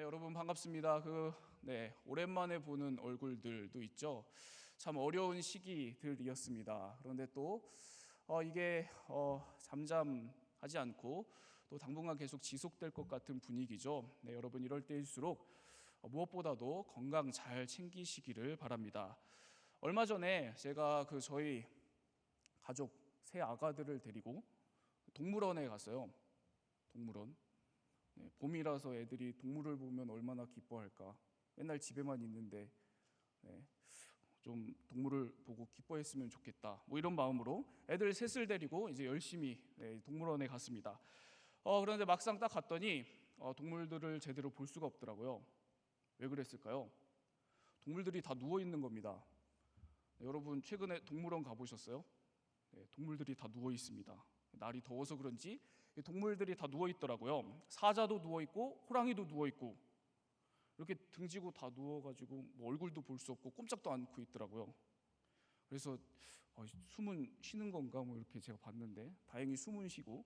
네, 여러분 반갑습니다. 오랜만에 보는 얼굴들도 있죠. 참 어려운 시기들이었습니다. 그런데 또 이게 잠잠하지 않고 또 당분간 계속 지속될 것 같은 분위기죠. 네, 여러분 이럴 때일수록 무엇보다도 건강 잘 챙기시기를 바랍니다. 얼마 전에 제가 저희 가족 새 아가들을 데리고 동물원에 갔어요. 동물원. 네, 봄이라서 애들이 동물을 보면 얼마나 기뻐할까. 맨날 집에만 있는데 좀 동물을 보고 기뻐했으면 좋겠다. 뭐 이런 마음으로 애들 셋을 데리고 이제 열심히 동물원에 갔습니다. 그런데 막상 딱 갔더니 동물들을 제대로 볼 수가 없더라고요. 왜 그랬을까요? 동물들이 다 누워 있는 겁니다. 네, 여러분 최근에 동물원 가보셨어요? 네, 동물들이 다 누워 있습니다. 날이 더워서 그런지 동물들이 다 누워 있더라고요. 사자도 누워 있고 호랑이도 누워 있고 이렇게 등지고 다 누워가지고 뭐 얼굴도 볼 수 없고 꼼짝도 않고 있더라고요. 그래서 숨은 쉬는 건가 뭐 이렇게 제가 봤는데 다행히 숨은 쉬고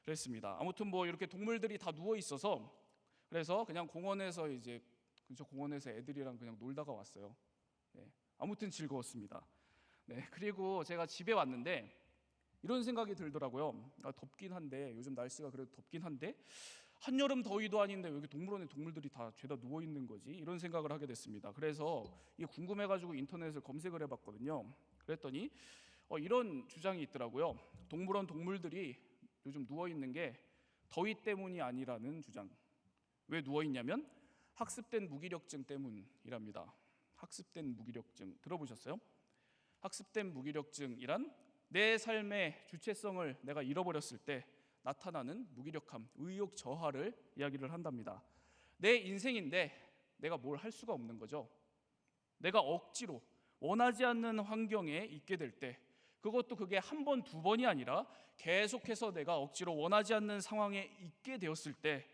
그랬습니다. 아무튼 뭐 이렇게 동물들이 다 누워 있어서 그래서 그냥 공원에서 이제 근처 공원에서 애들이랑 그냥 놀다가 왔어요. 아무튼 즐거웠습니다. 그리고 제가 집에 왔는데 이런 생각이 들더라고요. 덥긴 한데 요즘 날씨가 그래도 덥긴 한데 한여름 더위도 아닌데 왜 이렇게 동물원에 동물들이 다 죄다 누워 있는 거지? 이런 생각을 하게 됐습니다. 그래서 이게 궁금해가지고 인터넷을 검색을 해봤거든요. 그랬더니 이런 주장이 있더라고요. 동물원 동물들이 요즘 누워 있는 게 더위 때문이 아니라는 주장. 왜 누워 있냐면 학습된 무기력증 때문이랍니다. 학습된 무기력증 들어보셨어요? 학습된 무기력증이란 내 삶의 주체성을 내가 잃어버렸을 때 나타나는 무기력함, 의욕 저하를 이야기를 한답니다. 내 인생인데 내가 뭘 할 수가 없는 거죠. 내가 억지로 원하지 않는 환경에 있게 될 때, 그것도 그게 한 번, 두 번이 아니라 계속해서 내가 억지로 원하지 않는 상황에 있게 되었을 때,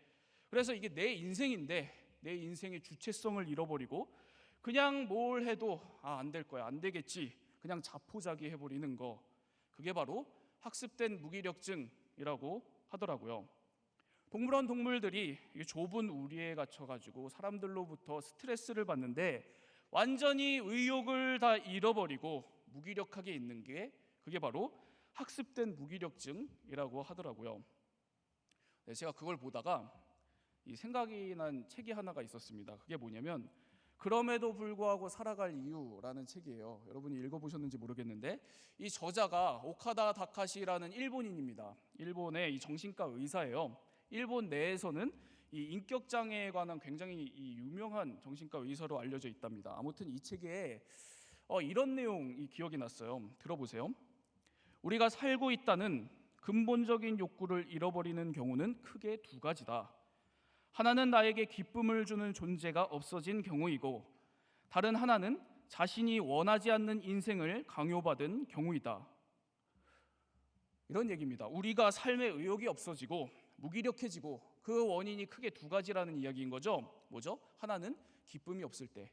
그래서 이게 내 인생인데 내 인생의 주체성을 잃어버리고 그냥 뭘 해도 안 될 거야, 안 되겠지, 그냥 자포자기 해버리는 거, 그게 바로 학습된 무기력증이라고 하더라고요. 동물원 동물들이 좁은 우리에 갇혀가지고 사람들로부터 스트레스를 받는데 완전히 의욕을 다 잃어버리고 무기력하게 있는 게 그게 바로 학습된 무기력증이라고 하더라고요. 제가 그걸 보다가 생각이 난 책이 하나가 있었습니다. 그게 뭐냐면 그럼에도 불구하고 살아갈 이유라는 책이에요. 여러분이 읽어보셨는지 모르겠는데 이 저자가 오카다 다카시라는 일본인입니다. 일본의 이 정신과 의사예요. 일본 내에서는 이 인격 장애에 관한 굉장히 유명한 정신과 의사로 알려져 있답니다. 아무튼 이 책에 이런 내용이 기억이 났어요. 들어보세요. 우리가 살고 있다는 근본적인 욕구를 잃어버리는 경우는 크게 두 가지다. 하나는 나에게 기쁨을 주는 존재가 없어진 경우이고 다른 하나는 자신이 원하지 않는 인생을 강요받은 경우이다. 이런 얘기입니다. 우리가 삶에 의욕이 없어지고 무기력해지고 그 원인이 크게 두 가지라는 이야기인 거죠. 뭐죠? 하나는 기쁨이 없을 때,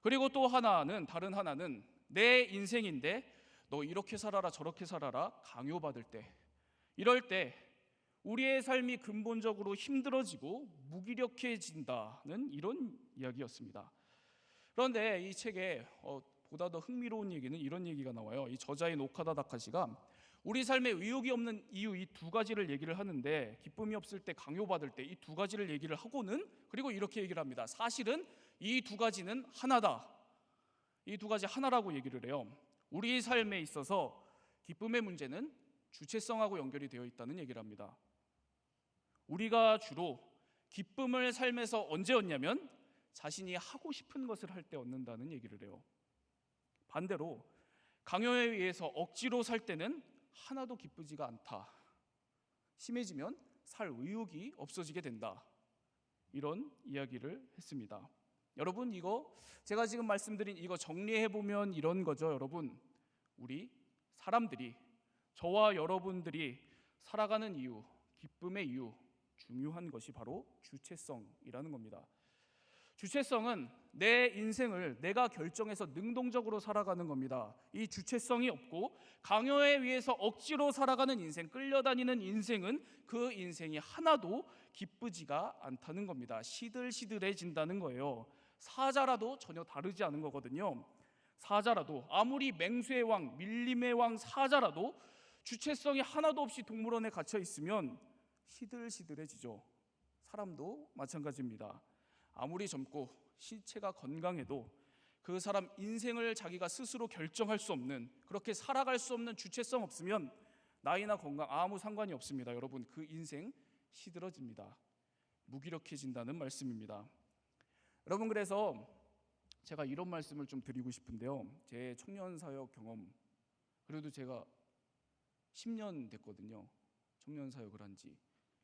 그리고 또 하나는, 다른 하나는 내 인생인데 너 이렇게 살아라 저렇게 살아라 강요받을 때, 이럴 때 우리의 삶이 근본적으로 힘들어지고 무기력해진다는 이런 이야기였습니다. 그런데 이 책에 보다 더 흥미로운 얘기는 이런 얘기가 나와요. 이 저자인 오카다 다카시가 우리 삶에 의욕이 없는 이유 이 두 가지를 얘기를 하는데, 기쁨이 없을 때, 강요받을 때, 이 두 가지를 얘기를 하고는 그리고 이렇게 얘기를 합니다. 사실은 이 두 가지는 하나다. 이 두 가지 하나라고 얘기를 해요. 우리 삶에 있어서 기쁨의 문제는 주체성하고 연결이 되어 있다는 얘기를 합니다. 우리가 주로 기쁨을 삶에서 언제 얻냐면 자신이 하고 싶은 것을 할 때 얻는다는 얘기를 해요. 반대로 강요에 의해서 억지로 살 때는 하나도 기쁘지가 않다. 심해지면 살 의욕이 없어지게 된다. 이런 이야기를 했습니다. 여러분, 이거 제가 지금 말씀드린 이거 정리해보면 이런 거죠. 여러분, 우리 사람들이, 저와 여러분들이 살아가는 이유, 기쁨의 이유, 중요한 것이 바로 주체성이라는 겁니다. 주체성은 내 인생을 내가 결정해서 능동적으로 살아가는 겁니다. 이 주체성이 없고 강요에 의해서 억지로 살아가는 인생, 끌려다니는 인생은 그 인생이 하나도 기쁘지가 않다는 겁니다. 시들시들해진다는 거예요. 사자라도 전혀 다르지 않은 거거든요. 사자라도, 아무리 맹수의 왕, 밀림의 왕 사자라도 주체성이 하나도 없이 동물원에 갇혀 있으면 시들시들해지죠. 사람도 마찬가지입니다. 아무리 젊고 신체가 건강해도 그 사람 인생을 자기가 스스로 결정할 수 없는, 그렇게 살아갈 수 없는 주체성 없으면 나이나 건강 아무 상관이 없습니다. 여러분, 그 인생 시들어집니다. 무기력해진다는 말씀입니다. 여러분, 그래서 제가 이런 말씀을 좀 드리고 싶은데요. 제 청년 사역 경험, 그래도 제가 10년 됐거든요. 청년 사역을 한 지.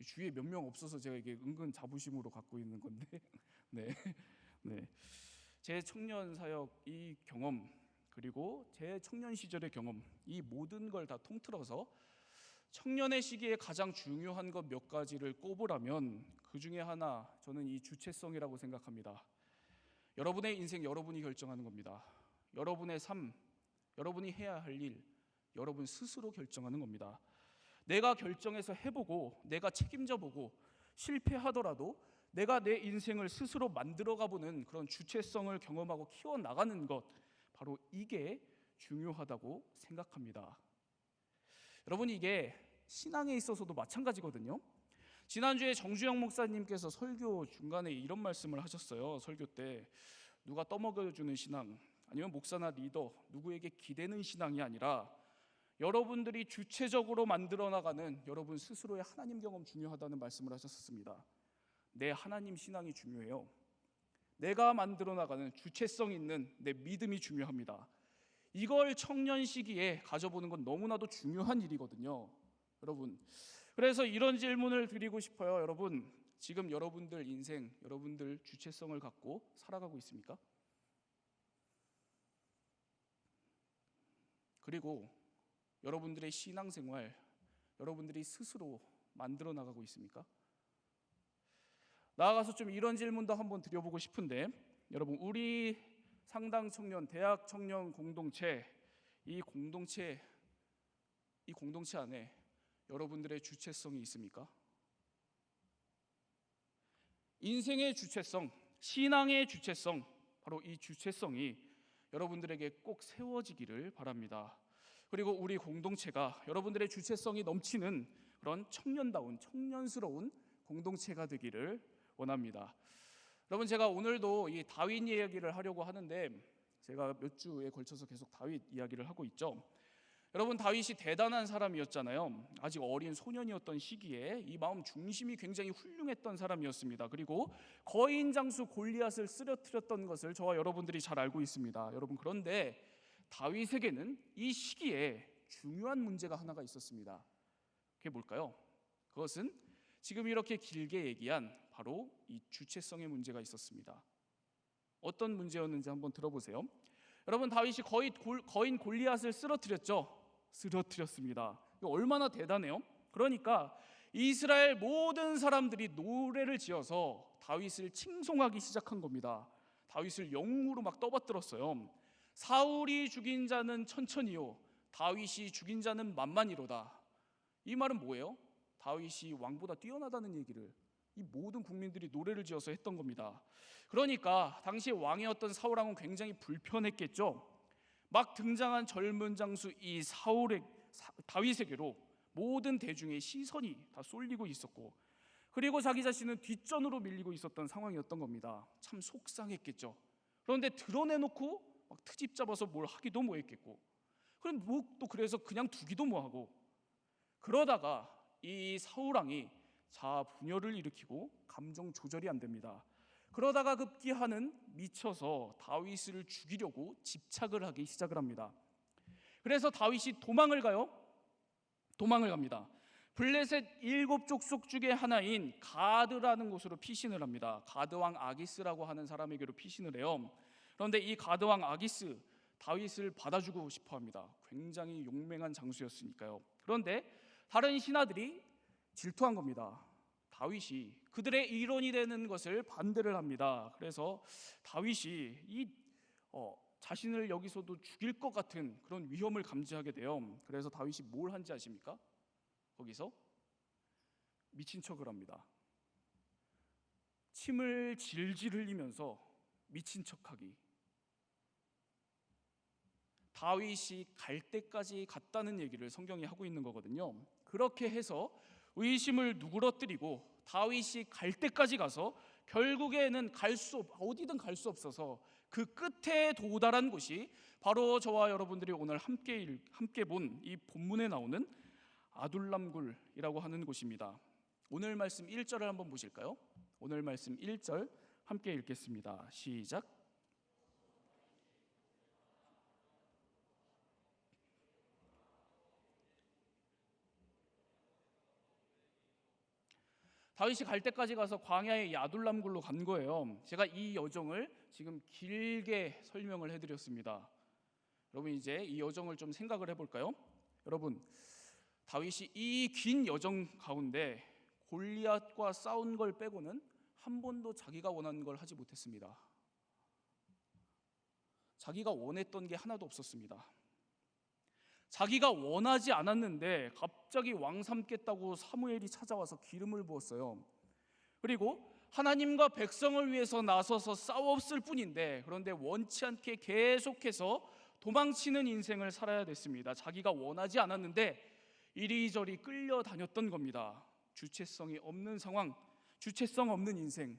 주위에 몇 명 없어서 제가 이게 은근 자부심으로 갖고 있는 건데 네. 네. 제 청년 사역 이 경험, 그리고 제 청년 시절의 경험, 이 모든 걸 다 통틀어서 청년의 시기에 가장 중요한 것 몇 가지를 꼽으라면 그 중에 하나, 저는 이 주체성이라고 생각합니다. 여러분의 인생 여러분이 결정하는 겁니다. 여러분의 삶, 여러분이 해야 할 일, 여러분 스스로 결정하는 겁니다. 내가 결정해서 해보고 내가 책임져보고 실패하더라도 내가 내 인생을 스스로 만들어가보는 그런 주체성을 경험하고 키워나가는 것, 바로 이게 중요하다고 생각합니다. 여러분, 이게 신앙에 있어서도 마찬가지거든요. 지난주에 정주영 목사님께서 설교 중간에 이런 말씀을 하셨어요. 설교 때 누가 떠먹여주는 신앙, 아니면 목사나 리더 누구에게 기대는 신앙이 아니라 여러분들이 주체적으로 만들어 나가는 여러분 스스로의 하나님 경험 중요하다는 말씀을 하셨습니다. 내 하나님 신앙이 중요해요. 내가 만들어 나가는 주체성 있는 내 믿음이 중요합니다. 이걸 청년 시기에 가져보는 건 너무나도 중요한 일이거든요. 여러분, 그래서 이런 질문을 드리고 싶어요. 여러분, 지금 여러분들 인생, 여러분들 주체성을 갖고 살아가고 있습니까? 그리고 여러분들의 신앙생활, 여러분들이 스스로 만들어 나가고 있습니까? 나아가서 좀 이런 질문도 한번 드려보고 싶은데, 여러분, 우리 상당 청년, 대학 청년 공동체, 이 공동체 안에 여러분들의 주체성이 있습니까? 인생의 주체성, 신앙의 주체성, 바로 이 주체성이 여러분들에게 꼭 세워지기를 바랍니다. 그리고 우리 공동체가 여러분들의 주체성이 넘치는 그런 청년다운, 청년스러운 공동체가 되기를 원합니다. 여러분, 제가 오늘도 이 다윗 이야기를 하려고 하는데, 제가 몇 주에 걸쳐서 계속 다윗 이야기를 하고 있죠. 여러분, 다윗이 대단한 사람이었잖아요. 아직 어린 소년이었던 시기에 이 마음 중심이 굉장히 훌륭했던 사람이었습니다. 그리고 거인 장수 골리앗을 쓰러뜨렸던 것을 저와 여러분들이 잘 알고 있습니다. 여러분, 그런데 다윗에게는 이 시기에 중요한 문제가 하나가 있었습니다. 그게 뭘까요? 그것은 지금 이렇게 길게 얘기한 바로 이 주체성의 문제가 있었습니다. 어떤 문제였는지 한번 들어보세요. 여러분, 다윗이 거인 골리앗을 쓰러뜨렸습니다. 이거 얼마나 대단해요? 그러니까 이스라엘 모든 사람들이 노래를 지어서 다윗을 칭송하기 시작한 겁니다. 다윗을 영웅으로 막 떠받들었어요. 사울이 죽인 자는 천천히요, 다윗이 죽인 자는 만만히로다. 이 말은 뭐예요? 다윗이 왕보다 뛰어나다는 얘기를 이 모든 국민들이 노래를 지어서 했던 겁니다. 그러니까 당시 왕이었던 사울왕은 굉장히 불편했겠죠. 막 등장한 젊은 장수 이 다윗에게로 모든 대중의 시선이 다 쏠리고 있었고, 그리고 자기 자신은 뒷전으로 밀리고 있었던 상황이었던 겁니다. 참 속상했겠죠. 그런데 드러내놓고 막 트집 잡아서 뭘 하기도 뭐했겠고, 그럼 또 그래서 그냥 두기도 뭐하고, 그러다가 이 사울왕이 자아 분열을 일으키고 감정 조절이 안 됩니다. 그러다가 급기야는 미쳐서 다윗을 죽이려고 집착을 하기 시작을 합니다. 그래서 다윗이 도망을 갑니다. 블레셋 7족속 중에 하나인 가드라는 곳으로 피신을 합니다. 가드왕 아기스라고 하는 사람에게로 피신을 해요. 그런데 이 가드왕 아기스, 다윗을 받아주고 싶어합니다. 굉장히 용맹한 장수였으니까요. 그런데 다른 신하들이 질투한 겁니다. 다윗이 그들의 일원이 되는 것을 반대를 합니다. 그래서 다윗이 자신을 여기서도 죽일 것 같은 그런 위험을 감지하게 돼요. 그래서 다윗이 뭘 한지 아십니까? 거기서 미친 척을 합니다. 침을 질질 흘리면서 미친 척하기. 다윗이 갈 때까지 갔다는 얘기를 성경이 하고 있는 거거든요. 그렇게 해서 의심을 누그러뜨리고 다윗이 갈 때까지 가서 결국에는 어디든 갈 수 없어서 그 끝에 도달한 곳이 바로 저와 여러분들이 오늘 함께 본 이 본문에 나오는 아둘람굴이라고 하는 곳입니다. 오늘 말씀 1절을 한번 보실까요? 오늘 말씀 1절 함께 읽겠습니다. 시작. 다윗이 갈 때까지 가서 광야의 야둘람굴로 간 거예요. 제가 이 여정을 지금 길게 설명을 해드렸습니다. 여러분 이제 이 여정을 좀 생각을 해볼까요? 여러분 다윗이 이 긴 여정 가운데 골리앗과 싸운 걸 빼고는 한 번도 자기가 원하는 걸 하지 못했습니다. 자기가 원했던 게 하나도 없었습니다. 자기가 원하지 않았는데 갑자기 왕 삼겠다고 사무엘이 찾아와서 기름을 부었어요. 그리고 하나님과 백성을 위해서 나서서 싸웠을 뿐인데 그런데 원치 않게 계속해서 도망치는 인생을 살아야 됐습니다. 자기가 원하지 않았는데 이리저리 끌려다녔던 겁니다. 주체성이 없는 상황, 주체성 없는 인생,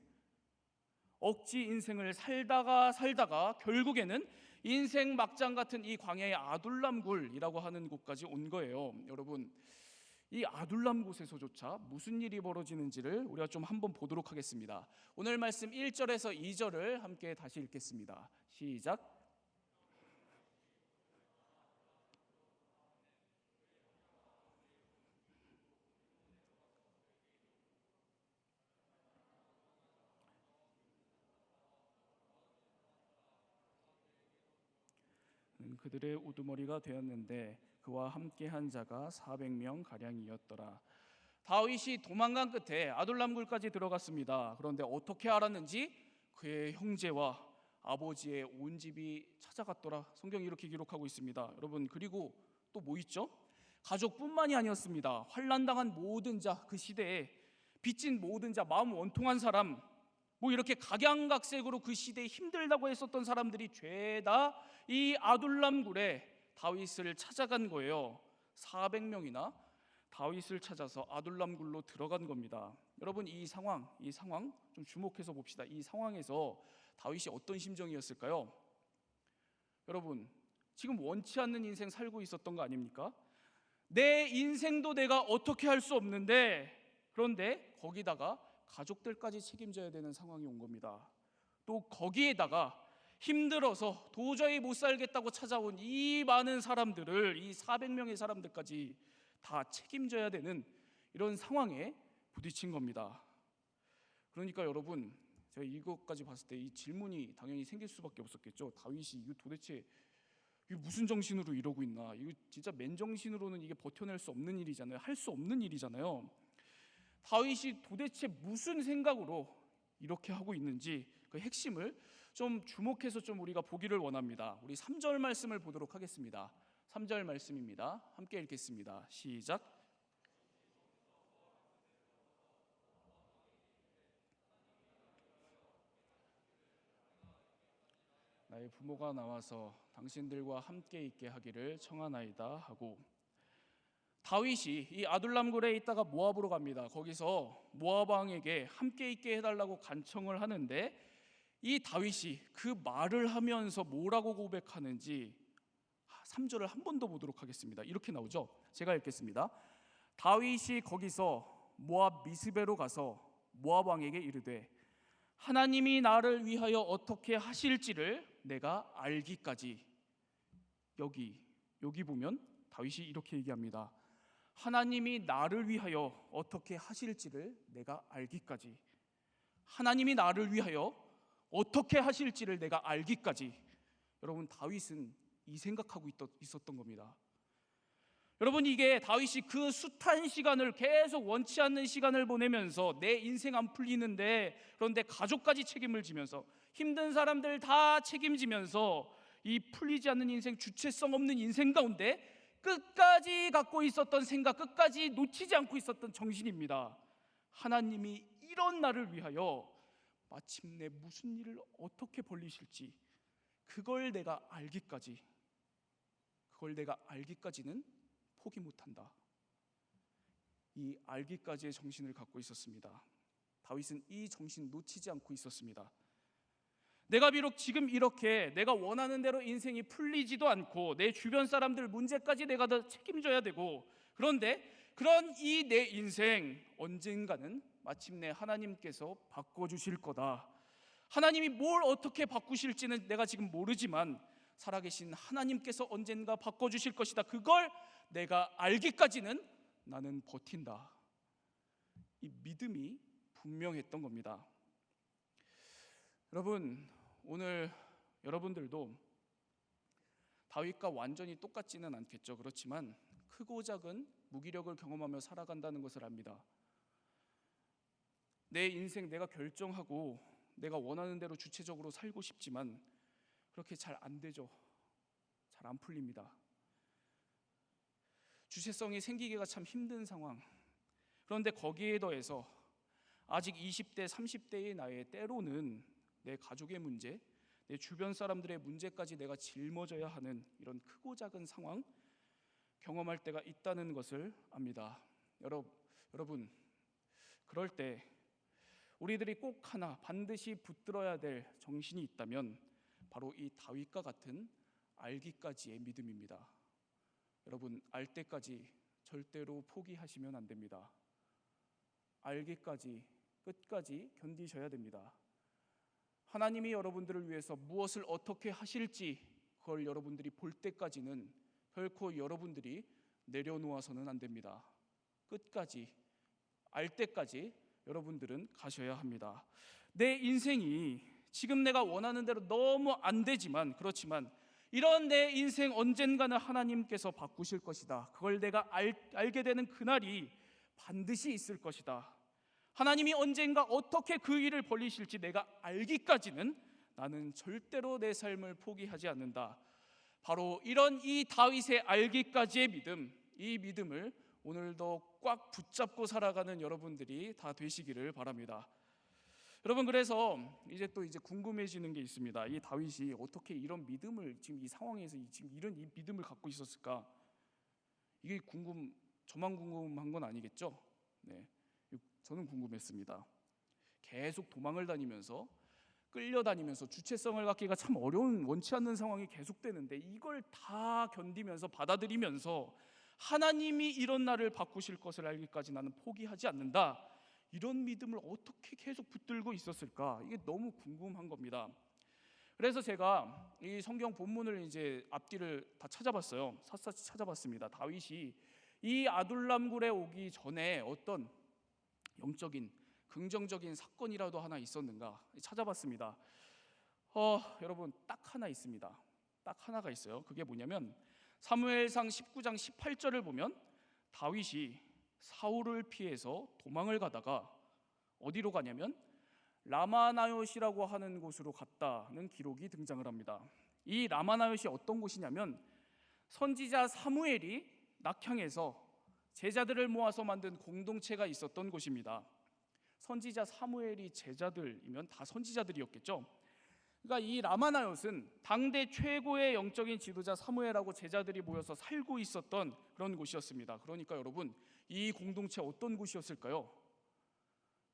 억지 인생을 살다가 결국에는 인생 막장 같은 이 광야의 아둘람굴이라고 하는 곳까지 온 거예요. 여러분 이 아둘람 곳에서조차 무슨 일이 벌어지는지를 우리가 좀 한번 보도록 하겠습니다. 오늘 말씀 1절에서 2절을 함께 다시 읽겠습니다. 시작. 그들의 우두머리가 되었는데 그와 함께한 자가 400명 가량이었더라. 다윗이 도망간 끝에 아둘람굴까지 들어갔습니다. 그런데 어떻게 알았는지 그의 형제와 아버지의 온 집이 찾아갔더라. 성경이 이렇게 기록하고 있습니다. 여러분 그리고 또 뭐 있죠? 가족뿐만이 아니었습니다. 환난당한 모든 자, 그 시대에 빚진 모든 자, 마음 원통한 사람, 뭐 이렇게 각양각색으로 그 시대에 힘들다고 했었던 사람들이 죄다 이 아둘람굴에 다윗을 찾아간 거예요. 400명이나 다윗을 찾아서 아둘람굴로 들어간 겁니다. 여러분 이 상황 좀 주목해서 봅시다. 이 상황에서 다윗이 어떤 심정이었을까요? 여러분 지금 원치 않는 인생 살고 있었던 거 아닙니까? 내 인생도 내가 어떻게 할 수 없는데 그런데 거기다가 가족들까지 책임져야 되는 상황이 온 겁니다. 또 거기에다가 힘들어서 도저히 못 살겠다고 찾아온 이 많은 사람들을, 이 400명의 사람들까지 다 책임져야 되는 이런 상황에 부딪힌 겁니다. 그러니까 여러분 제가 이것까지 봤을 때 이 질문이 당연히 생길 수밖에 없었겠죠. 다윗이 이거 도대체 무슨 정신으로 이러고 있나? 이거 진짜 맨정신으로는 이게 버텨낼 수 없는 일이잖아요. 할 수 없는 일이잖아요. 다윗이 도대체 무슨 생각으로 이렇게 하고 있는지 그 핵심을 좀 주목해서 좀 우리가 보기를 원합니다. 우리 3절 말씀을 보도록 하겠습니다. 3절 말씀입니다. 함께 읽겠습니다. 시작. 나의 부모가 나와서 당신들과 함께 있게 하기를 청하나이다 하고 다윗이 이 아둘람굴에 있다가 모압으로 갑니다. 거기서 모압 왕에게 함께 있게 해달라고 간청을 하는데 이 다윗이 그 말을 하면서 뭐라고 고백하는지 3절을 한 번 더 보도록 하겠습니다. 이렇게 나오죠. 제가 읽겠습니다. 다윗이 거기서 모압 미스베로 가서 모압 왕에게 이르되 하나님이 나를 위하여 어떻게 하실지를 내가 알기까지. 여기 보면 다윗이 이렇게 얘기합니다. 하나님이 나를 위하여 어떻게 하실지를 내가 알기까지. 하나님이 나를 위하여 어떻게 하실지를 내가 알기까지. 여러분 다윗은 이 생각하고 있었던 겁니다. 여러분, 이게 다윗이 그 숱한 시간을 계속 원치 않는 시간을 보내면서 내 인생 안 풀리는데, 그런데 가족까지 책임을 지면서 힘든 사람들 다 책임지면서 이 풀리지 않는 인생, 주체성 없는 인생 가운데 끝까지 갖고 있었던 생각, 끝까지 놓치지 않고 있었던 정신입니다. 하나님이 이런 나를 위하여 마침내 무슨 일을 어떻게 벌리실지 그걸 내가 알기까지는 포기 못한다. 이 알기까지의 정신을 갖고 있었습니다. 다윗은 이 정신 놓치지 않고 있었습니다. 내가 비록 지금 이렇게 내가 원하는 대로 인생이 풀리지도 않고 내 주변 사람들 문제까지 내가 다 책임져야 되고, 그런데 그런 이 내 인생 언젠가는 마침내 하나님께서 바꿔주실 거다. 하나님이 뭘 어떻게 바꾸실지는 내가 지금 모르지만 살아계신 하나님께서 언젠가 바꿔주실 것이다. 그걸 내가 알기까지는 나는 버틴다. 이 믿음이 분명했던 겁니다. 여러분, 오늘 여러분들도 다윗과 완전히 똑같지는 않겠죠. 그렇지만 크고 작은 무기력을 경험하며 살아간다는 것을 압니다. 내 인생 내가 결정하고 내가 원하는 대로 주체적으로 살고 싶지만 그렇게 잘 안 되죠. 잘 안 풀립니다. 주체성이 생기기가 참 힘든 상황. 그런데 거기에 더해서 아직 20대, 30대의 나이에 때로는 내 가족의 문제, 내 주변 사람들의 문제까지 내가 짊어져야 하는 이런 크고 작은 상황 경험할 때가 있다는 것을 압니다. 여러분, 그럴 때 우리들이 꼭 하나 반드시 붙들어야 될 정신이 있다면 바로 이 다윗과 같은 알기까지의 믿음입니다. 여러분, 알 때까지 절대로 포기하시면 안 됩니다. 알기까지 끝까지 견디셔야 됩니다. 하나님이 여러분들을 위해서 무엇을 어떻게 하실지 그걸 여러분들이 볼 때까지는 결코 여러분들이 내려놓아서는 안 됩니다. 끝까지 알 때까지 여러분들은 가셔야 합니다. 내 인생이 지금 내가 원하는 대로 너무 안 되지만, 그렇지만 이런 내 인생 언젠가는 하나님께서 바꾸실 것이다. 그걸 내가 알게 되는 그날이 반드시 있을 것이다. 하나님이 언젠가 어떻게 그 일을 벌리실지 내가 알기까지는 나는 절대로 내 삶을 포기하지 않는다. 바로 이런 이 다윗의 알기까지의 믿음, 이 믿음을 오늘도 꽉 붙잡고 살아가는 여러분들이 다 되시기를 바랍니다. 여러분, 그래서 이제 궁금해지는 게 있습니다. 이 다윗이 어떻게 이런 믿음을 지금 이 상황에서 지금 이런 이 믿음을 갖고 있었을까? 이게 저만 궁금한 건 아니겠죠? 네, 저는 궁금했습니다. 계속 도망을 다니면서 끌려다니면서 주체성을 갖기가 참 어려운 원치 않는 상황이 계속되는데 이걸 다 견디면서 받아들이면서 하나님이 이런 나를 바꾸실 것을 알기까지 나는 포기하지 않는다. 이런 믿음을 어떻게 계속 붙들고 있었을까? 이게 너무 궁금한 겁니다. 그래서 제가 이 성경 본문을 이제 앞뒤를 다 찾아봤어요. 샅샅이 찾아봤습니다. 다윗이 이 아둘람굴에 오기 전에 어떤 영적인 긍정적인 사건이라도 하나 있었는가 찾아봤습니다. 여러분, 딱 하나 있습니다. 딱 하나가 있어요. 그게 뭐냐면 사무엘상 19장 18절을 보면 다윗이 사울을 피해서 도망을 가다가 어디로 가냐면 라마나요시라고 하는 곳으로 갔다는 기록이 등장을 합니다. 이 라마나요시 어떤 곳이냐면 선지자 사무엘이 낙향에서 제자들을 모아서 만든 공동체가 있었던 곳입니다. 선지자 사무엘이 제자들이면 다 선지자들이었겠죠. 그러니까 이 라마나요스는 당대 최고의 영적인 지도자 사무엘하고 제자들이 모여서 살고 있었던 그런 곳이었습니다. 그러니까 여러분, 이 공동체 어떤 곳이었을까요?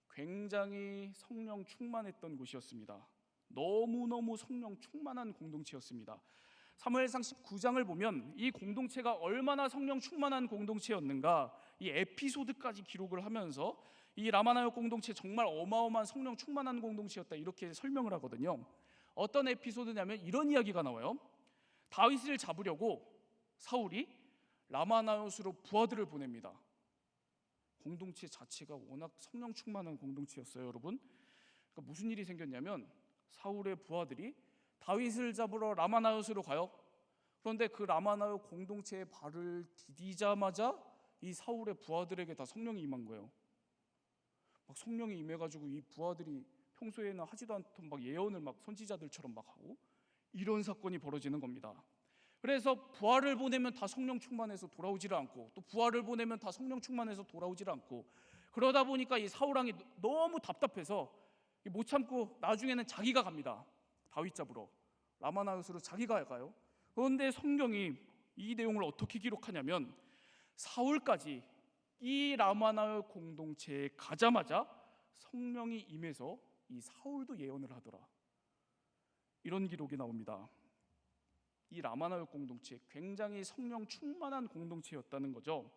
굉장히 성령 충만했던 곳이었습니다. 너무너무 성령 충만한 공동체였습니다. 사무엘상 19장을 보면 이 공동체가 얼마나 성령 충만한 공동체였는가, 이 에피소드까지 기록을 하면서 이 라마나요 공동체 정말 어마어마한 성령 충만한 공동체였다, 이렇게 설명을 하거든요. 어떤 에피소드냐면 이런 이야기가 나와요. 다윗을 잡으려고 사울이 라마나요스로 부하들을 보냅니다. 공동체 자체가 워낙 성령 충만한 공동체였어요, 여러분. 그러니까 무슨 일이 생겼냐면 사울의 부하들이 다윗을 잡으러 라마나요스로 가요. 그런데 그 라마나요 공동체에 발을 디디자마자 이 사울의 부하들에게 다 성령이 임한 거예요. 막 성령이 임해가지고 이 부하들이 평소에는 하지도 않던 막 예언을 막 선지자들처럼 막 하고 이런 사건이 벌어지는 겁니다. 그래서 부하를 보내면 다 성령 충만해서 돌아오지를 않고, 또 부하를 보내면 다 성령 충만해서 돌아오지를 않고, 그러다 보니까 이 사울 왕이 너무 답답해서 못 참고 나중에는 자기가 갑니다. 다윗 잡으러 라마나웃으로 자기가 가요. 그런데 성경이 이 내용을 어떻게 기록하냐면, 사울까지 이 라마나웃 공동체에 가자마자 성령이 임해서 이 사울도 예언을 하더라, 이런 기록이 나옵니다. 이 라마나웃 공동체 굉장히 성령 충만한 공동체였다는 거죠.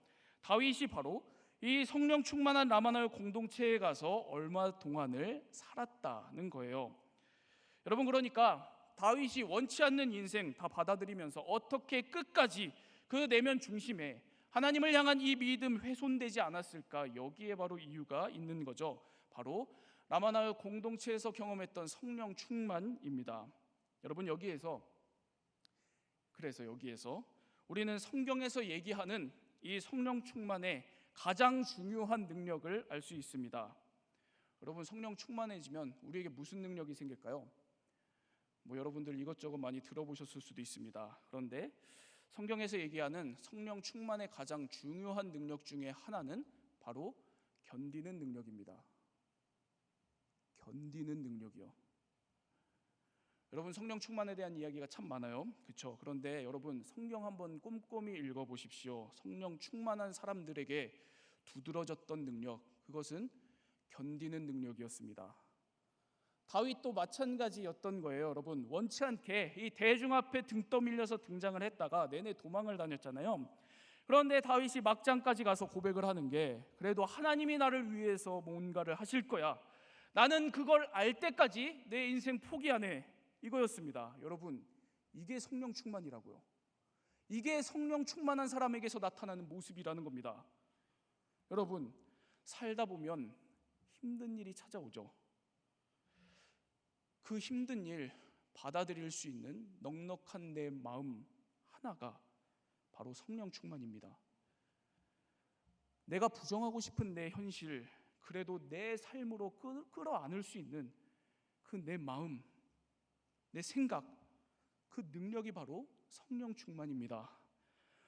다윗이 바로 이 성령 충만한 라마나웃 공동체에 가서 얼마 동안을 살았다는 거예요. 여러분, 그러니까 다윗이 원치 않는 인생 다 받아들이면서 어떻게 끝까지 그 내면 중심에 하나님을 향한 이 믿음 훼손되지 않았을까? 여기에 바로 이유가 있는 거죠. 바로 라마나웃 공동체에서 경험했던 성령 충만입니다. 여러분, 그래서 여기에서 우리는 성경에서 얘기하는 이 성령 충만의 가장 중요한 능력을 알 수 있습니다. 여러분, 성령 충만해지면 우리에게 무슨 능력이 생길까요? 여러분들 이것저것 많이 들어보셨을 수도 있습니다. 그런데 성경에서 얘기하는 성령 충만의 가장 중요한 능력 중에 하나는 바로 견디는 능력입니다. 견디는 능력이요. 여러분, 성령 충만에 대한 이야기가 참 많아요, 그렇죠? 그런데 여러분, 성경 한번 꼼꼼히 읽어보십시오. 성령 충만한 사람들에게 두드러졌던 능력, 그것은 견디는 능력이었습니다. 다윗도 마찬가지였던 거예요. 여러분, 원치 않게 이 대중 앞에 등 떠밀려서 등장을 했다가 내내 도망을 다녔잖아요. 그런데 다윗이 막장까지 가서 고백을 하는 게, 그래도 하나님이 나를 위해서 뭔가를 하실 거야, 나는 그걸 알 때까지 내 인생 포기 안 해, 이거였습니다. 여러분, 이게 성령 충만이라고요. 이게 성령 충만한 사람에게서 나타나는 모습이라는 겁니다. 여러분, 살다 보면 힘든 일이 찾아오죠. 그 힘든 일 받아들일 수 있는 넉넉한 내 마음 하나가 바로 성령 충만입니다. 내가 부정하고 싶은 내 현실, 그래도 내 삶으로 끌어안을 수 있는 그 내 마음, 내 생각, 그 능력이 바로 성령 충만입니다.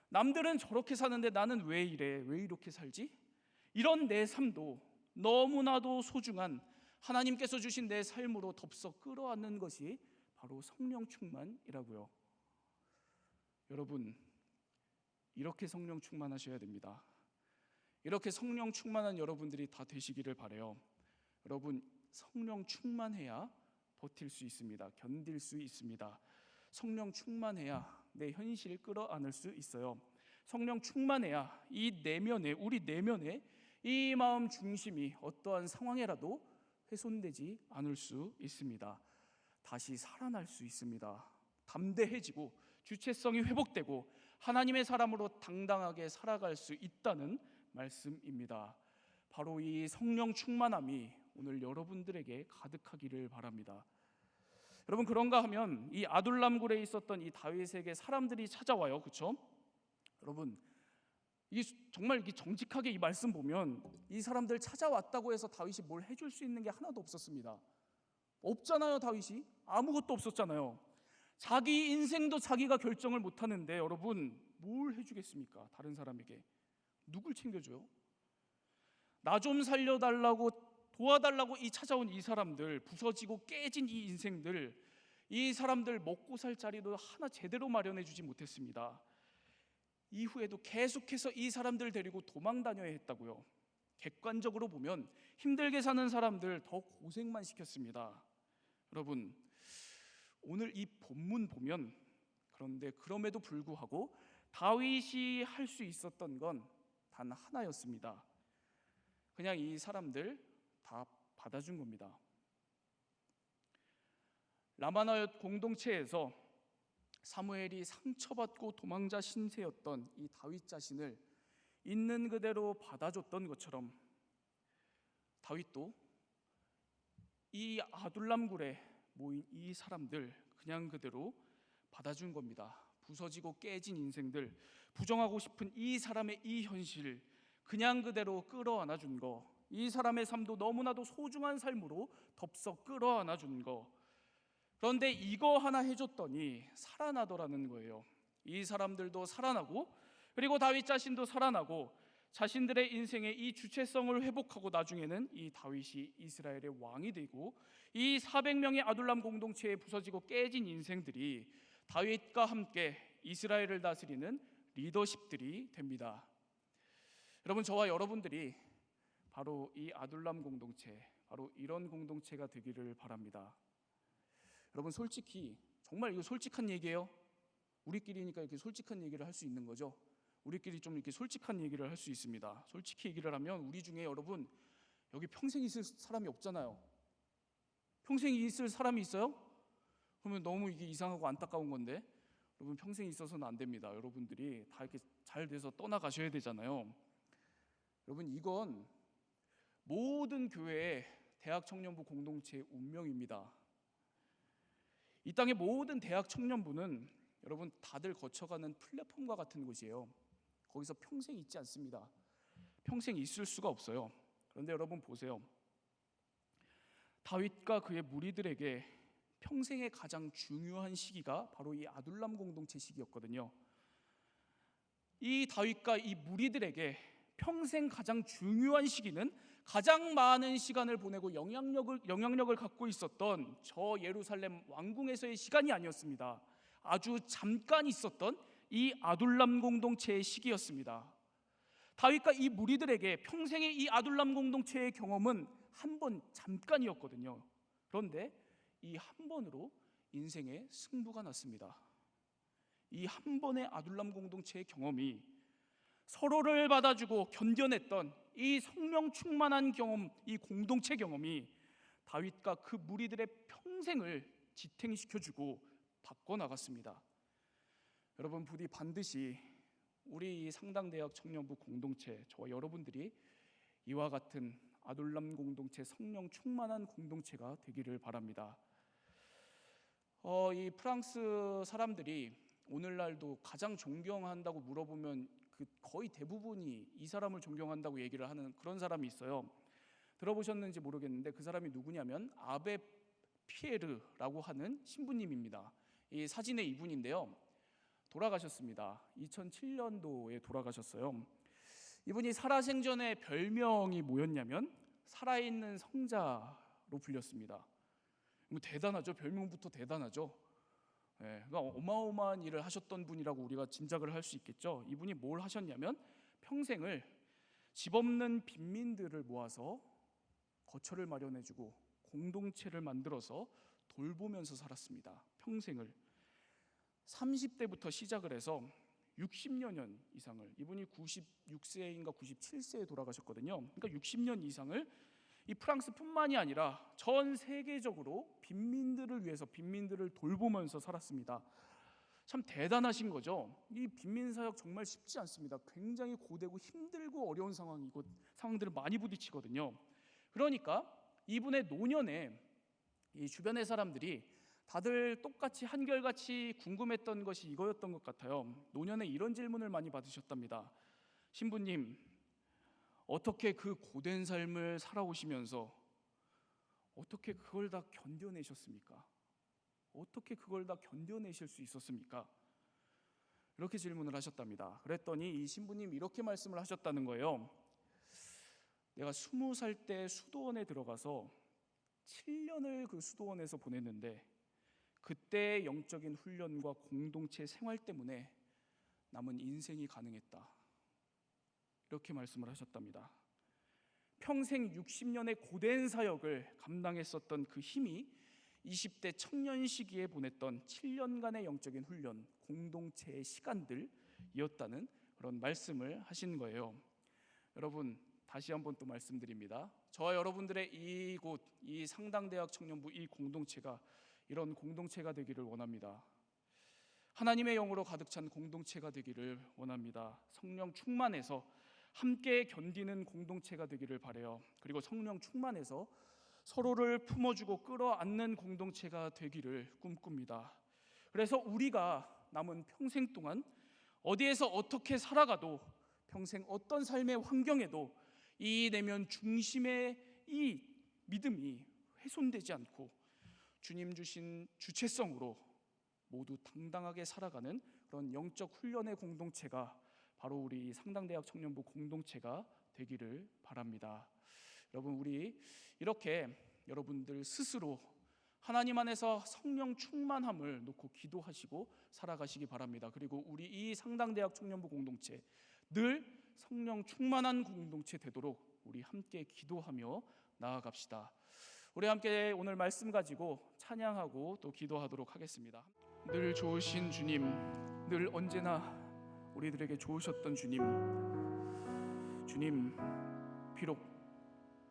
남들은 저렇게 사는데 나는 왜 이래? 왜 이렇게 살지? 이런 내 삶도 너무나도 소중한 하나님께서 주신 내 삶으로 덥석 끌어안는 것이 바로 성령 충만이라고요. 여러분, 이렇게 성령 충만하셔야 됩니다. 이렇게 성령 충만한 여러분들이 다 되시기를 바라요. 여러분, 성령 충만해야 버틸 수 있습니다. 견딜 수 있습니다. 성령 충만해야 내 현실을 끌어안을 수 있어요. 성령 충만해야 우리 내면에 이 마음 중심이 어떠한 상황에라도 훼손되지 않을 수 있습니다. 다시 살아날 수 있습니다. 담대해지고 주체성이 회복되고 하나님의 사람으로 당당하게 살아갈 수 있다는 말씀입니다. 바로 이 성령 충만함이 오늘 여러분들에게 가득하기를 바랍니다. 여러분, 그런가 하면 이 아둘람굴에 있었던 이 다윗에게 사람들이 찾아와요, 그렇죠? 여러분, 정말 정직하게 이 말씀 보면 이 사람들 찾아왔다고 해서 다윗이 뭘 해줄 수 있는 게 하나도 없었습니다. 없잖아요. 다윗이 아무것도 없었잖아요. 자기 인생도 자기가 결정을 못하는데 여러분, 뭘 해주겠습니까? 다른 사람에게 누굴 챙겨줘요? 나 좀 살려달라고, 도와달라고 찾아온 이 사람들, 부서지고 깨진 이 인생들, 이 사람들 먹고 살 자리도 하나 제대로 마련해 주지 못했습니다. 이후에도 계속해서 이 사람들 데리고 도망 다녀야 했다고요. 객관적으로 보면 힘들게 사는 사람들 더 고생만 시켰습니다. 여러분, 오늘 이 본문 보면, 그런데 그럼에도 불구하고 다윗이 할 수 있었던 건 단 하나였습니다. 그냥 이 사람들 다 받아준 겁니다. 라마나웃 공동체에서 사무엘이 상처받고 도망자 신세였던 이 다윗 자신을 있는 그대로 받아줬던 것처럼 다윗도 이 아둘람굴에 모인 이 사람들 그냥 그대로 받아준 겁니다. 부서지고 깨진 인생들, 부정하고 싶은 이 사람의 이 현실 그냥 그대로 끌어안아 준 거, 이 사람의 삶도 너무나도 소중한 삶으로 덥석 끌어안아 준 거. 그런데 이거 하나 해줬더니 살아나더라는 거예요. 이 사람들도 살아나고, 그리고 다윗 자신도 살아나고, 자신들의 인생의 이 주체성을 회복하고, 나중에는 이 다윗이 이스라엘의 왕이 되고, 이 400명의 아둘람 공동체에 부서지고 깨진 인생들이 다윗과 함께 이스라엘을 다스리는 리더십들이 됩니다. 여러분, 저와 여러분들이 바로 이 아둘람 공동체, 바로 이런 공동체가 되기를 바랍니다. 여러분, 솔직히 정말 이거 솔직한 얘기예요. 우리끼리니까 이렇게 솔직한 얘기를 할 수 있는 거죠. 우리끼리 좀 이렇게 솔직한 얘기를 할 수 있습니다. 솔직히 얘기를 하면 우리 중에 여러분 여기 평생 있을 사람이 없잖아요. 평생 있을 사람이 있어요? 그러면 너무 이게 이상하고 안타까운 건데, 여러분 평생 있어서는 안 됩니다. 여러분들이 다 이렇게 잘 돼서 떠나가셔야 되잖아요. 여러분, 이건 모든 교회의 대학 청년부 공동체의 운명입니다. 이 땅의 모든 대학 청년부는 여러분 다들 거쳐가는 플랫폼과 같은 곳이에요. 거기서 평생 있지 않습니다. 평생 있을 수가 없어요. 그런데 여러분 보세요. 다윗과 그의 무리들에게 평생의 가장 중요한 시기가 바로 이 아둘람 공동체 시기였거든요. 이 다윗과 이 무리들에게 평생 가장 중요한 시기는 가장 많은 시간을 보내고 영향력을 갖고 있었던 저 예루살렘 왕궁에서의 시간이 아니었습니다. 아주 잠깐 있었던 이 아둘람 공동체의 시기였습니다. 다윗과 이 무리들에게 평생의 이 아둘람 공동체의 경험은 한 번 잠깐이었거든요. 그런데 이 한 번으로 인생의 승부가 났습니다. 이 한 번의 아둘람 공동체의 경험이 서로를 받아주고 견뎌냈던 이 성령 충만한 경험, 이 공동체 경험이 다윗과 그 무리들의 평생을 지탱시켜주고 바꿔나갔습니다. 여러분, 부디 반드시 우리 이 상당대학 청년부 공동체, 저와 여러분들이 이와 같은 아둘람 공동체, 성령 충만한 공동체가 되기를 바랍니다. 이 프랑스 사람들이 오늘날도 가장 존경한다고 물어보면 거의 대부분이 이 사람을 존경한다고 얘기를 하는 그런 사람이 있어요. 들어보셨는지 모르겠는데 그 사람이 누구냐면 아베 피에르라고 하는 신부님입니다. 이 사진의 이분인데요, 돌아가셨습니다. 2007년도에 돌아가셨어요. 이분이 살아생전에 별명이 뭐였냐면 살아있는 성자로 불렸습니다. 대단하죠. 별명부터 대단하죠. 그러니까 어마어마한 일을 하셨던 분이라고 우리가 짐작을 할 수 있겠죠. 이분이 뭘 하셨냐면 평생을 집 없는 빈민들을 모아서 거처를 마련해주고 공동체를 만들어서 돌보면서 살았습니다. 평생을 30대부터 시작을 해서 60여 년 이상을, 이분이 96세인가 97세에 돌아가셨거든요. 그러니까 60년 이상을 이 프랑스뿐만이 아니라 전 세계적으로 빈민들을 위해서 빈민들을 돌보면서 살았습니다. 참 대단하신 거죠. 이 빈민 사역 정말 쉽지 않습니다. 굉장히 고되고 힘들고 어려운 상황이고 상황들을 많이 부딪히거든요. 그러니까 이분의 노년에 이 주변의 사람들이 다들 똑같이 한결같이 궁금했던 것이 이거였던 것 같아요. 노년에 이런 질문을 많이 받으셨답니다. 신부님, 어떻게 그 고된 삶을 살아오시면서 어떻게 그걸 다 견뎌내셨습니까? 어떻게 그걸 다 견뎌내실 수 있었습니까? 이렇게 질문을 하셨답니다. 그랬더니 이 신부님 이렇게 말씀을 하셨다는 거예요. 내가 20살 때 수도원에 들어가서 7년을 그 수도원에서 보냈는데 그때의 영적인 훈련과 공동체 생활 때문에 남은 인생이 가능했다. 이렇게 말씀을 하셨답니다. 평생 60년의 고된 사역을 감당했었던 그 힘이 20대 청년 시기에 보냈던 7년간의 영적인 훈련, 공동체의 시간들이었다는 그런 말씀을 하신 거예요. 여러분, 다시 한번 또 말씀드립니다. 저와 여러분들의 이곳, 이 상당대학 청년부 이 공동체가 이런 공동체가 되기를 원합니다. 하나님의 영으로 가득 찬 공동체가 되기를 원합니다. 성령 충만해서 함께 견디는 공동체가 되기를 바라요. 그리고 성령 충만해서 서로를 품어주고 끌어안는 공동체가 되기를 꿈꿉니다. 그래서 우리가 남은 평생 동안 어디에서 어떻게 살아가도 평생 어떤 삶의 환경에도 이 내면 중심의 이 믿음이 훼손되지 않고 주님 주신 주체성으로 모두 당당하게 살아가는 그런 영적 훈련의 공동체가 바로 우리 상당대학 청년부 공동체가 되기를 바랍니다. 여러분, 우리 이렇게 여러분들 스스로 하나님 안에서 성령 충만함을 놓고 기도하시고 살아가시기 바랍니다. 그리고 우리 이 상당대학 청년부 공동체 늘 성령 충만한 공동체 되도록 우리 함께 기도하며 나아갑시다. 우리 함께 오늘 말씀 가지고 찬양하고 또 기도하도록 하겠습니다. 늘 좋으신 주님, 늘 언제나 우리들에게 좋으셨던 주님, 비록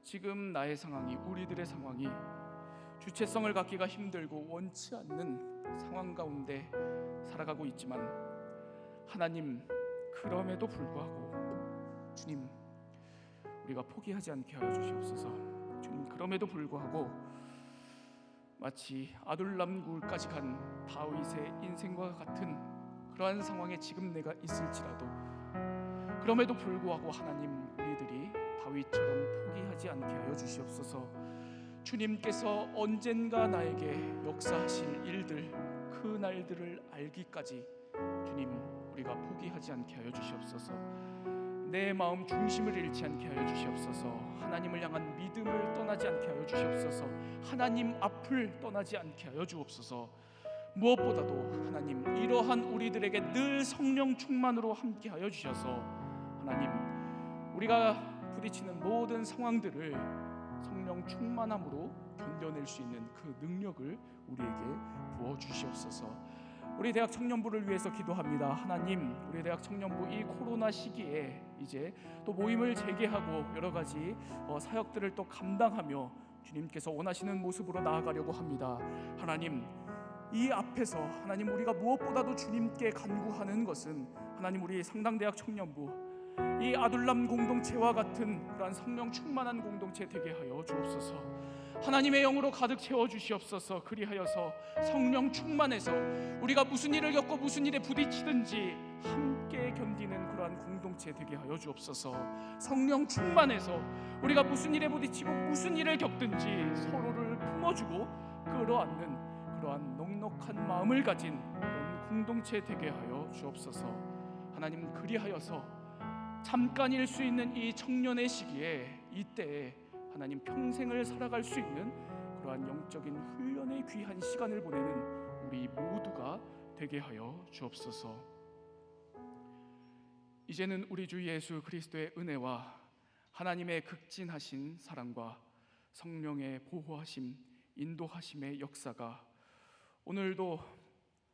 지금 나의 상황이, 우리들의 상황이 주체성을 갖기가 힘들고 원치 않는 상황 가운데 살아가고 있지만 하나님, 그럼에도 불구하고 주님, 우리가 포기하지 않게 하여 주시옵소서. 주님, 그럼에도 불구하고 마치 아둘람 굴까지 간 다윗의 인생과 같은 그러한 상황에 지금 내가 있을지라도 그럼에도 불구하고 하나님, 우리들이 다윗처럼 포기하지 않게 하여 주시옵소서. 주님께서 언젠가 나에게 역사하실 일들, 그 날들을 알기까지 주님, 우리가 포기하지 않게 하여 주시옵소서. 내 마음 중심을 잃지 않게 하여 주시옵소서. 하나님을 향한 믿음을 떠나지 않게 하여 주시옵소서. 하나님 앞을 떠나지 않게 하여 주옵소서. 무엇보다도 하나님, 이러한 우리들에게 늘 성령 충만으로 함께 하여 주셔서 하나님, 우리가 부딪히는 모든 상황들을 성령 충만함으로 견뎌낼 수 있는 그 능력을 우리에게 부어주시옵소서. 우리 대학 청년부를 위해서 기도합니다. 하나님, 우리 대학 청년부 이 코로나 시기에 이제 또 모임을 재개하고 여러 가지 사역들을 또 감당하며 주님께서 원하시는 모습으로 나아가려고 합니다. 하나님, 이 앞에서 하나님, 우리가 무엇보다도 주님께 간구하는 것은 하나님, 우리 상당대학 청년부 이 아둘람 공동체와 같은 그러한 성령 충만한 공동체 되게 하여 주옵소서. 하나님의 영으로 가득 채워주시옵소서. 그리하여서 성령 충만해서 우리가 무슨 일을 겪고 무슨 일에 부딪히든지 함께 견디는 그러한 공동체 되게 하여 주옵소서. 성령 충만해서 우리가 무슨 일에 부딪히고 무슨 일을 겪든지 서로를 품어주고 끌어안는 그러한 넉넉한 마음을 가진 그런 공동체 되게 하여 주옵소서. 하나님, 그리하여서 잠깐일 수 있는 이 청년의 시기에, 이때에 하나님, 평생을 살아갈 수 있는 그러한 영적인 훈련의 귀한 시간을 보내는 우리 모두가 되게 하여 주옵소서. 이제는 우리 주 예수 그리스도의 은혜와 하나님의 극진하신 사랑과 성령의 보호하심, 인도하심의 역사가 오늘도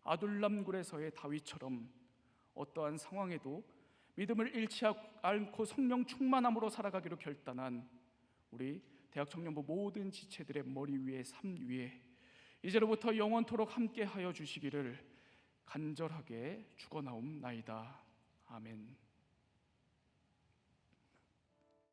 아둘람굴에서의 다윗처럼 어떠한 상황에도 믿음을 잃지 않고 성령 충만함으로 살아가기로 결단한 우리 대학 청년부 모든 지체들의 머리 위에, 삶 위에 이제로부터 영원토록 함께 하여 주시기를 간절하게 축원하옵나이다. 아멘.